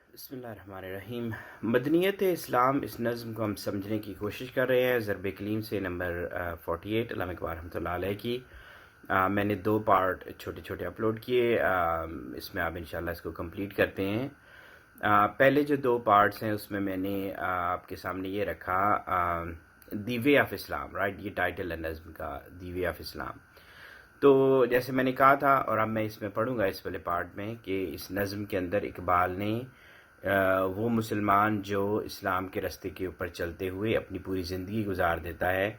بسم اللہ الرحمن الرحیم۔ مدنیت اسلام، اس نظم کو ہم سمجھنے کی کوشش کر رہے ہیں ضرب کلیم سے نمبر 48 علامہ اقبال رحمۃ اللہ علیہ کی۔ میں نے 2 پارٹ چھوٹے چھوٹے اپلوڈ کیے، اس میں آپ انشاءاللہ اس کو کمپلیٹ کرتے ہیں۔ پہلے جو 2 پارٹس ہیں اس میں نے آپ کے سامنے یہ رکھا، دی وے آف اسلام، رائٹ، یہ ٹائٹل ہے نظم کا، دی وے آف اسلام۔ تو جیسے میں نے کہا تھا، اور اب میں اس میں پڑھوں گا اس والے پارٹ میں، کہ اس نظم کے اندر اقبال نے وہ مسلمان جو اسلام کے راستے کے اوپر چلتے ہوئے اپنی پوری زندگی گزار دیتا ہے،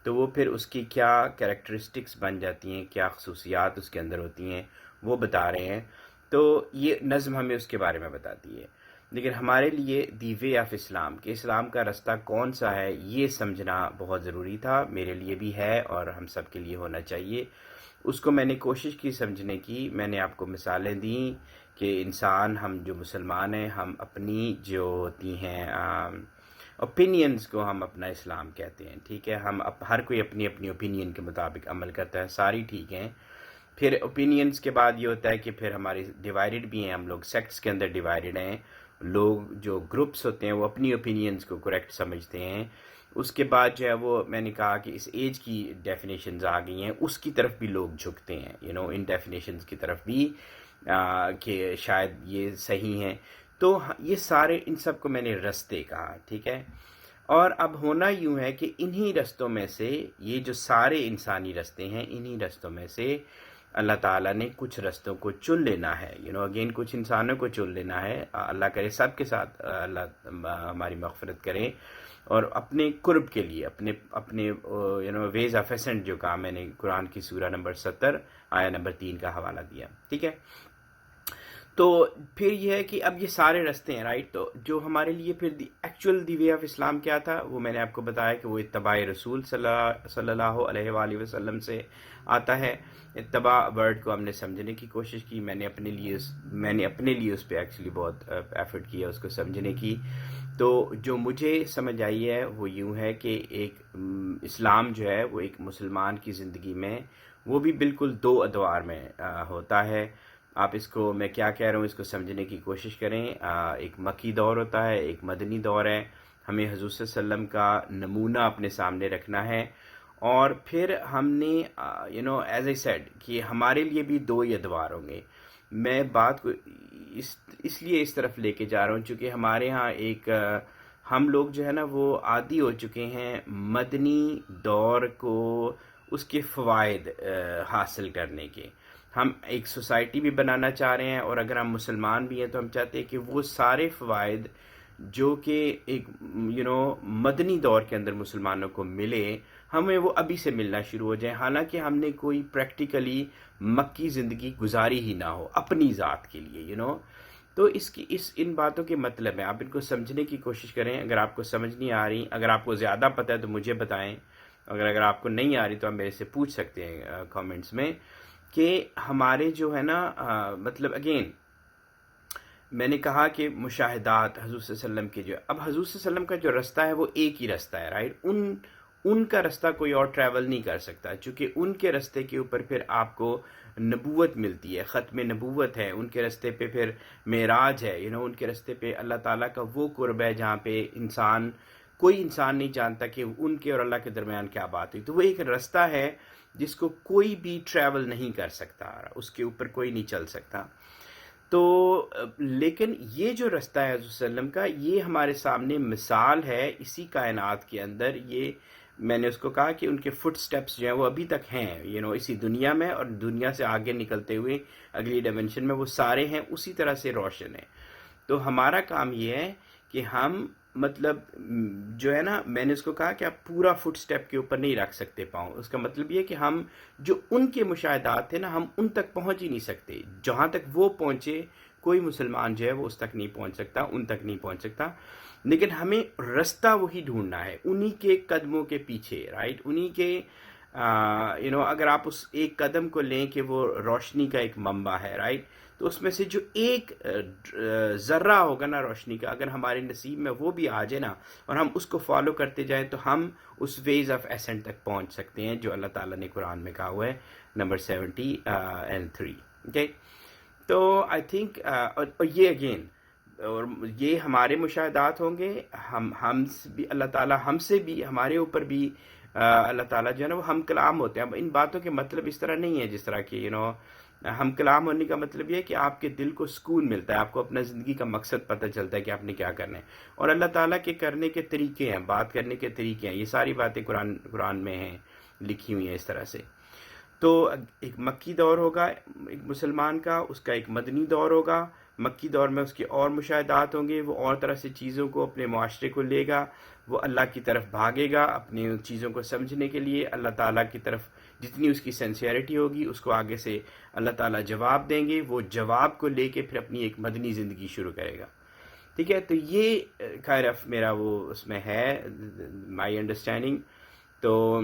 تو وہ پھر اس کی کیا کریکٹرسٹکس بن جاتی ہیں، کیا خصوصیات اس کے اندر ہوتی ہیں، وہ بتا رہے ہیں۔ تو یہ نظم ہمیں اس کے بارے میں بتاتی ہے، لیکن ہمارے لیے دی وے آف اسلام، کہ اسلام کا راستہ کون سا ہے، یہ سمجھنا بہت ضروری تھا، میرے لیے بھی ہے اور ہم سب کے لیے ہونا چاہیے۔ اس کو میں نے کوشش کی سمجھنے کی، میں نے آپ کو مثالیں دیں کہ انسان، ہم جو مسلمان ہیں، ہم اپنی جو ہوتی ہیں اوپینینز کو ہم اپنا اسلام کہتے ہیں، ٹھیک ہے، ہم ہر کوئی اپنی اپنی اوپینین کے مطابق عمل کرتا ہے، ساری ٹھیک ہیں۔ پھر اوپینینز کے بعد یہ ہوتا ہے کہ پھر ہماری ڈیوائیڈڈ بھی ہیں، ہم لوگ سیکٹس کے اندر ڈیوائیڈڈ ہیں، لوگ جو گروپس ہوتے ہیں وہ اپنی اوپینینز کو کریکٹ سمجھتے ہیں۔ اس کے بعد جو ہے وہ میں نے کہا کہ اس ایج کی ڈیفینیشنز آ گئی ہیں، اس کی طرف بھی لوگ جھکتے ہیں، ان ڈیفینیشنز کی طرف بھی، کہ شاید یہ صحیح ہیں۔ تو یہ سارے، ان سب کو میں نے رستے کہا، ٹھیک ہے۔ اور اب ہونا یوں ہے کہ انہی رستوں میں سے، یہ جو سارے انسانی رستے ہیں، انہی رستوں میں سے اللہ تعالیٰ نے کچھ رستوں کو چن لینا ہے، اگین کچھ انسانوں کو چن لینا ہے۔ اللہ کرے سب کے ساتھ اللہ ہماری مغفرت کرے، اور اپنے قرب کے لیے، اپنے ویز آف اسینٹ جو کہا میں نے، قرآن کی سورہ نمبر 70 آیہ نمبر 3 کا حوالہ دیا، ٹھیک ہے۔ تو پھر یہ ہے کہ اب یہ سارے رستے ہیں، رائٹ، تو جو ہمارے لیے پھر ایکچوئل دی وے آف اسلام کیا تھا، وہ میں نے آپ کو بتایا کہ وہ اتباع رسول صلی اللہ علیہ وآلہ وسلم سے آتا ہے۔ اتباع ورڈ کو ہم نے سمجھنے کی کوشش کی، میں نے اپنے لیے اس پہ ایکچولی بہت ایفرٹ کیا اس کو سمجھنے کی۔ تو جو مجھے سمجھ آئی ہے وہ یوں ہے کہ ایک اسلام جو ہے وہ ایک مسلمان کی زندگی میں، وہ بھی بالکل 2 ادوار میں ہوتا ہے۔ آپ اس کو، میں کیا کہہ رہا ہوں، اس کو سمجھنے کی کوشش کریں۔ ایک مکی دور ہوتا ہے، ایک مدنی دور ہے، ہمیں حضور صلی اللہ علیہ وسلم کا نمونہ اپنے سامنے رکھنا ہے، اور پھر ہم نے ایز اے سیڈ کہ ہمارے لیے بھی 2 ہی ادوار ہوں گے۔ میں بات کو اس لیے اس طرف لے کے جا رہا ہوں چونکہ ہمارے ہاں ایک ہم لوگ جو ہے نا وہ عادی ہو چکے ہیں مدنی دور کو، اس کے فوائد حاصل کرنے کے۔ ہم ایک سوسائٹی بھی بنانا چاہ رہے ہیں، اور اگر ہم مسلمان بھی ہیں تو ہم چاہتے ہیں کہ وہ سارے فوائد جو کہ ایک مدنی دور کے اندر مسلمانوں کو ملے، ہمیں وہ ابھی سے ملنا شروع ہو جائیں، حالانکہ ہم نے کوئی پریکٹیکلی مکی زندگی گزاری ہی نہ ہو اپنی ذات کے لیے، تو ان باتوں کے مطلب ہیں، آپ ان کو سمجھنے کی کوشش کریں۔ اگر آپ کو سمجھ نہیں آ رہی، اگر آپ کو زیادہ پتہ ہے تو مجھے بتائیں، اگر آپ کو نہیں آ رہی تو آپ میرے سے پوچھ سکتے ہیں کامنٹس میں، کہ ہمارے جو ہے نا مطلب اگین میں نے کہا کہ مشاہدات حضور صلی اللہ علیہ وسلم کے، جو اب حضور صلی اللہ علیہ وسلم کا جو رستہ ہے وہ ایک ہی رستہ ہے، رائٹ، ان کا رستہ کوئی اور ٹریول نہیں کر سکتا، چونکہ ان کے رستے کے اوپر پھر آپ کو نبوت ملتی ہے، ختم نبوت ہے، ان کے رستے پہ پھر معراج ہے، ان کے رستے پہ اللہ تعالیٰ کا وہ قرب ہے جہاں پہ کوئی انسان نہیں جانتا کہ ان کے اور اللہ کے درمیان کیا بات ہوئی۔ تو وہ ایک رستہ ہے جس کو کوئی بھی ٹریول نہیں کر سکتا، اس کے اوپر کوئی نہیں چل سکتا۔ تو لیکن یہ جو رستہ ہے حضور صلی اللہ علیہ وسلم کا، یہ ہمارے سامنے مثال ہے اسی کائنات کے اندر۔ یہ میں نے اس کو کہا کہ ان کے فٹ سٹیپس جو ہیں وہ ابھی تک ہیں، اسی دنیا میں، اور دنیا سے آگے نکلتے ہوئے اگلی ڈائمنشن میں وہ سارے ہیں، اسی طرح سے روشن ہیں۔ تو ہمارا کام یہ ہے کہ ہم مطلب جو ہے نا، میں نے اس کو کہا کہ آپ پورا فٹ سٹیپ کے اوپر نہیں رکھ سکتے پاؤں، اس کا مطلب یہ کہ ہم جو ان کے مشاہدات تھے نا، ہم ان تک پہنچ ہی نہیں سکتے، جہاں تک وہ پہنچے کوئی مسلمان جو ہے وہ اس تک نہیں پہنچ سکتا، ان تک نہیں پہنچ سکتا، لیکن ہمیں رستہ وہی ڈھونڈنا ہے، انہی کے قدموں کے پیچھے، رائٹ، انہی کے اگر آپ اس ایک قدم کو لیں کہ وہ روشنی کا ایک منبع ہے، رائٹ، تو اس میں سے جو ایک ذرہ ہوگا نا روشنی کا، اگر ہمارے نصیب میں وہ بھی آ جائے نا، اور ہم اس کو فالو کرتے جائیں، تو ہم اس ویز آف ایسنٹ تک پہنچ سکتے ہیں جو اللہ تعالیٰ نے قرآن میں کہا ہوا ہے، نمبر 70 and 3، اوکے۔ تو آئی تھنک، اور یہ اگین اور یہ ہمارے مشاہدات ہوں گے، ہم سے بھی اللہ تعالیٰ، ہم سے بھی، ہمارے اوپر بھی اللہ تعالیٰ جو ہے نا وہ ہم کلام ہوتے ہیں. اب ان باتوں کے مطلب اس طرح نہیں ہے جس طرح کہ ہم کلام ہونے کا مطلب یہ ہے کہ آپ کے دل کو سکون ملتا ہے، آپ کو اپنا زندگی کا مقصد پتہ چلتا ہے کہ آپ نے کیا کرنا ہے، اور اللہ تعالیٰ کے کرنے کے طریقے ہیں، بات کرنے کے طریقے ہیں. یہ ساری باتیں قرآن میں ہیں، لکھی ہوئی ہیں اس طرح سے. تو ایک مکی دور ہوگا ایک مسلمان کا، اس کا ایک مدنی دور ہوگا. مکی دور میں اس کے اور مشاہدات ہوں گے، وہ اور طرح سے چیزوں کو اپنے معاشرے کو لے گا، وہ اللہ کی طرف بھاگے گا اپنی ان چیزوں کو سمجھنے کے لیے. اللہ تعالیٰ کی طرف جتنی اس کی سینسیئرٹی ہوگی اس کو آگے سے اللہ تعالیٰ جواب دیں گے، وہ جواب کو لے کے پھر اپنی ایک مدنی زندگی شروع کرے گا. ٹھیک ہے، تو یہ کائنڈ آف میرا وہ اس میں ہے مائی انڈرسٹینڈنگ. تو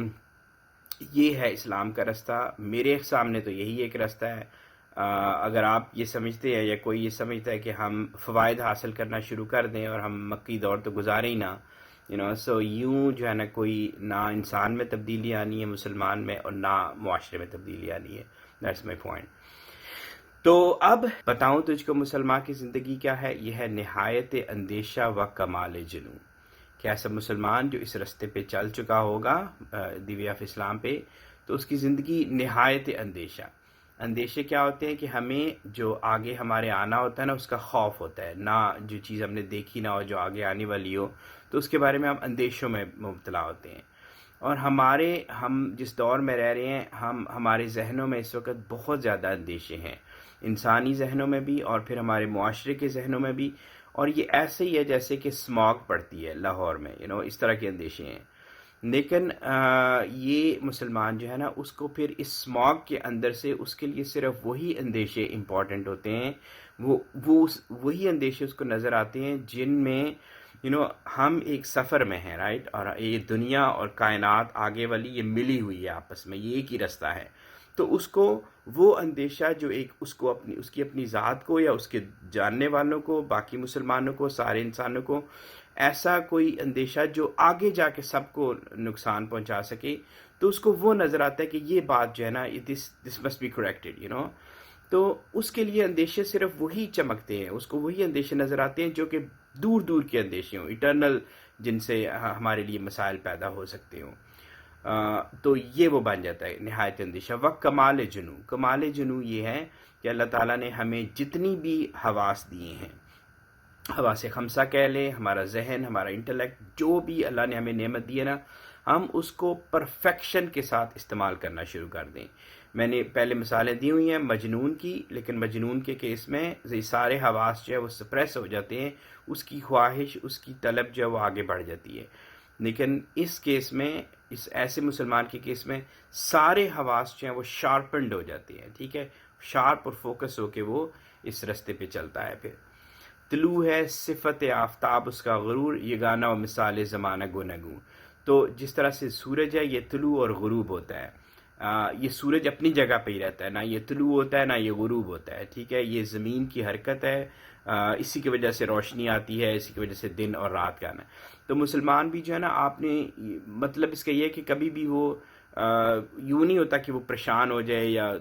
یہ ہے اسلام کا رستہ. میرے سامنے تو یہی ایک رستہ ہے. اگر آپ یہ سمجھتے ہیں یا کوئی یہ سمجھتا ہے کہ ہم فوائد حاصل کرنا شروع کر دیں اور ہم مکی دور تو گزاریں ہی نہ، سو یوں جو ہے نا کوئی نہ انسان میں تبدیلی آنی ہے مسلمان میں، اور نہ معاشرے میں تبدیلی آنی ہے. That's my point. تو اب بتاؤں تجھ کو مسلمان کی زندگی کیا ہے. یہ ہے نہایت اندیشہ و کمال جنوں. کہ ایسا مسلمان جو اس رستے پہ چل چکا ہوگا دی وے آف اسلام پہ، تو اس کی زندگی نہایت اندیشہ. اندیشے کیا ہوتے ہیں کہ ہمیں جو آگے ہمارے آنا ہوتا ہے نا اس کا خوف ہوتا ہے، نہ جو چیز ہم نے دیکھی نہ ہو جو آگے آنے والی ہو، تو اس کے بارے میں ہم اندیشوں میں مبتلا ہوتے ہیں. اور ہم جس دور میں رہ رہے ہیں، ہمارے ذہنوں میں اس وقت بہت زیادہ اندیشے ہیں، انسانی ذہنوں میں بھی اور پھر ہمارے معاشرے کے ذہنوں میں بھی. اور یہ ایسے ہی ہے جیسے کہ اسماگ پڑتی ہے لاہور میں، اس طرح کے اندیشے ہیں. لیکن یہ مسلمان جو ہے نا اس کو پھر اس اسماگ کے اندر سے اس کے لیے صرف وہی اندیشے امپورٹنٹ ہوتے ہیں، وہی اندیشے اس کو نظر آتے ہیں جن میں ہم ایک سفر میں ہیں، رائٹ. اور یہ دنیا اور کائنات آگے والی یہ ملی ہوئی ہے آپس میں، یہ ایک ہی رستہ ہے. تو اس کو وہ اندیشہ جو ایک اس کی اپنی ذات کو یا اس کے جاننے والوں کو، باقی مسلمانوں کو، سارے انسانوں کو، ایسا کوئی اندیشہ جو آگے جا کے سب کو نقصان پہنچا سکے، تو اس کو وہ نظر آتا ہے کہ یہ بات جو ہے نا دس مسٹ بی کریکٹڈ. تو اس کے لیے اندیشے صرف وہی چمکتے ہیں، اس کو وہی اندیشے نظر آتے ہیں جو کہ دور دور کے اندیشے ہوں، ایٹرنل، جن سے ہمارے لیے مسائل پیدا ہو سکتے ہوں. تو یہ وہ بن جاتا ہے نہایت اندیشہ. وقت کمال جنوں. کمال جنوں یہ ہے کہ اللہ تعالیٰ نے ہمیں جتنی بھی حواس دیے ہیں، حواس خمسہ کہہ لیں، ہمارا ذہن، ہمارا انٹلیکٹ، جو بھی اللہ نے ہمیں نعمت دی ہے نا، ہم اس کو پرفیکشن کے ساتھ استعمال کرنا شروع کر دیں. میں نے پہلے مثالیں دی ہوئی ہیں مجنون کی، لیکن مجنون کے کیس میں یہ سارے حواس جو ہے وہ سپریس ہو جاتے ہیں، اس کی خواہش، اس کی طلب جو ہے وہ آگے بڑھ جاتی ہے. لیکن اس کیس میں، اس ایسے مسلمان کے کیس میں، سارے حواس جو ہیں وہ شارپنڈ ہو جاتے ہیں. ٹھیک ہے، شارپ اور فوکس ہو کے وہ اس رستے پہ چلتا ہے. پھر طلوع ہے صفت آفتاب اس کا غرور، یہ گانا و مثال زمانہ گو نگوں. تو جس طرح سے سورج ہے یہ طلوع اور غروب ہوتا ہے. یہ سورج اپنی جگہ پہ ہی رہتا ہے، نہ یہ طلوع ہوتا ہے نہ یہ غروب ہوتا ہے. ٹھیک ہے، یہ زمین کی حرکت ہے، اسی کی وجہ سے روشنی آتی ہے، اسی کی وجہ سے دن اور رات کا آنا. تو مسلمان بھی جو ہے نا، آپ نے مطلب اس کا یہ ہے کہ کبھی بھی وہ یوں نہیں ہوتا کہ وہ پریشان ہو جائے یا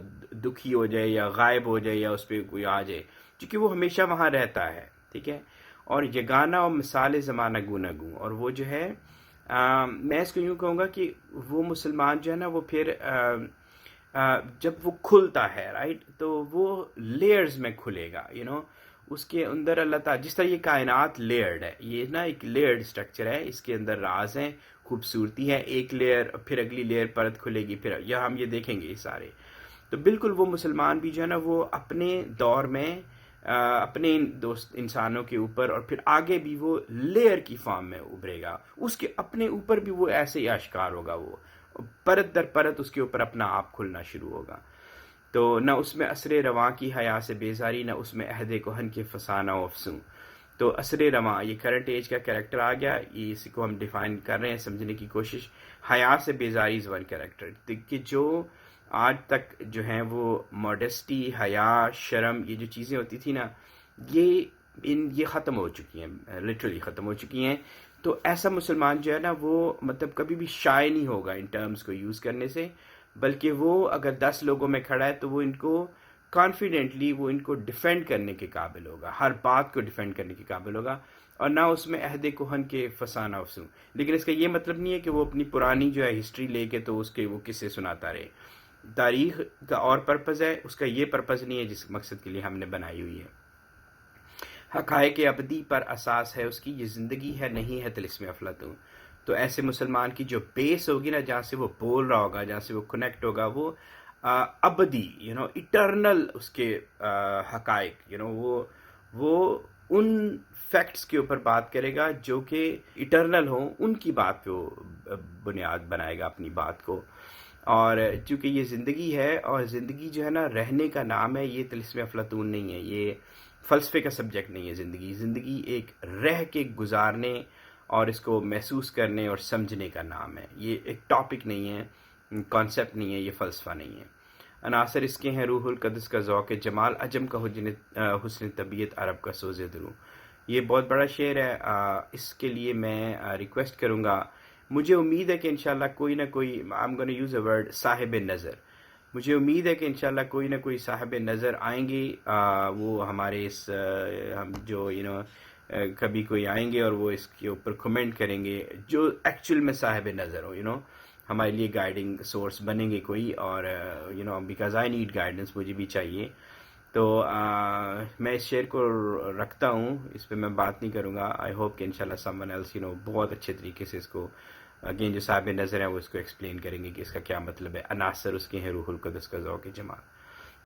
دکھی ہو جائے یا غائب ہو جائے یا اس پہ کوئی آ جائے، کیونکہ وہ ہمیشہ وہاں رہتا ہے. ٹھیک ہے، اور یہ گانا اور مثال زمانہ گو نگوں. اور وہ جو ہے میں اس کو یوں کہوں گا کہ وہ مسلمان جو ہے نا وہ پھر جب وہ کھلتا ہے، رائٹ، تو وہ لیئرز میں کھلے گا. اس کے اندر اللہ تعالیٰ، جس طرح یہ کائنات لیئرڈ ہے، یہ نا ایک لیئرڈ سٹرکچر ہے، اس کے اندر راز ہیں، خوبصورتی ہے. ایک لیئر، پھر اگلی لیئر پرت کھلے گی، پھر یہاں ہم یہ دیکھیں گے یہ سارے. تو بالکل وہ مسلمان بھی جو ہے نا وہ اپنے دور میں اپنے دوست انسانوں کے اوپر اور پھر آگے بھی وہ لیئر کی فارم میں ابھرے گا. اس کے اپنے اوپر بھی وہ ایسے ہی آشکار ہوگا، وہ پرت در پرت اس کے اوپر اپنا آپ کھلنا شروع ہوگا. تو نہ اس میں عصر رواں کی حیا سے بیزاری، نہ اس میں عہد کہن کے فسانہ و افسوں. تو عصر رواں یہ کرنٹ ایج کا کریکٹر آ گیا، یہ اسی کو ہم ڈیفائن کر رہے ہیں، سمجھنے کی کوشش. حیا سے بیزاری از ون کریکٹر، کہ جو آج تک جو ہیں وہ ماڈسٹی، حیا، شرم، یہ جو چیزیں ہوتی تھی نا، یہ ختم ہو چکی ہیں، لٹرلی ختم ہو چکی ہیں. تو ایسا مسلمان جو ہے نا وہ مطلب کبھی بھی شائع نہیں ہوگا ان ٹرمز کو یوز کرنے سے، بلکہ وہ اگر 10 لوگوں میں کھڑا ہے تو وہ ان کو کانفیڈنٹلی وہ ان کو ڈیفینڈ کرنے کے قابل ہوگا، ہر بات کو ڈیفینڈ کرنے کے قابل ہوگا، اور نہ اس میں عہد کہن کے فسانہ افسوں. لیکن اس کا یہ مطلب نہیں ہے کہ وہ اپنی پرانی جو ہے ہسٹری لے کے تو اس کے وہ قصے سناتا رہے. تاریخ کا اور پرپز ہے، اس کا یہ پرپز نہیں ہے جس مقصد کے لیے ہم نے بنائی ہوئی ہے. حقائق ابدی پر اساس ہے اس کی، یہ زندگی ہے نہیں ہے طلسم افلاطون. تو ایسے مسلمان کی جو بیس ہوگی نا، جہاں سے وہ بول رہا ہوگا، جہاں سے وہ کنیکٹ ہوگا، وہ ابدی ایٹرنل اس کے حقائق، وہ ان فیکٹس کے اوپر بات کرے گا جو کہ ایٹرنل ہوں، ان کی بات پہ وہ بنیاد بنائے گا اپنی بات کو. اور چونکہ یہ زندگی ہے، اور زندگی جو ہے نا رہنے کا نام ہے، یہ طلسم افلاطون نہیں ہے، یہ فلسفے کا سبجیکٹ نہیں ہے. زندگی ایک رہ کے گزارنے اور اس کو محسوس کرنے اور سمجھنے کا نام ہے. یہ ایک ٹاپک نہیں ہے، کانسیپٹ نہیں ہے، یہ فلسفہ نہیں ہے. عناصر اس کے ہیں: روح القدس کا ذوق جمال، عجم کا حسن طبیعت، عرب کا سوز درو. یہ بہت بڑا شعر ہے. اس کے لیے میں ریکویسٹ کروں گا، مجھے امید ہے کہ انشاءاللہ کوئی نہ کوئی I'm gonna use a word صاحب نظر، مجھے امید ہے کہ انشاءاللہ کوئی نہ کوئی صاحب نظر آئیں گے. وہ ہمارے اس ہم جو کبھی کوئی آئیں گے اور وہ اس کے اوپر کمنٹ کریں گے جو ایکچوئل میں صاحب نظر ہو، ہمارے لیے گائیڈنگ سورس بنیں گے کوئی. اور بیکاز آئی نیڈ گائیڈنس، مجھے بھی چاہیے. تو میں اس شعر کو رکھتا ہوں، اس پہ میں بات نہیں کروں گا. آئی ہوپ کہ انشاءاللہ سم ون ایلس بہت اچھے طریقے سے اس کو اگین جو صاحب نظر ہیں وہ اس کو ایکسپلین کریں گے کہ اس کا کیا مطلب ہے. عناصر اس کے ہیں: روح القدس کا ذوق جمال.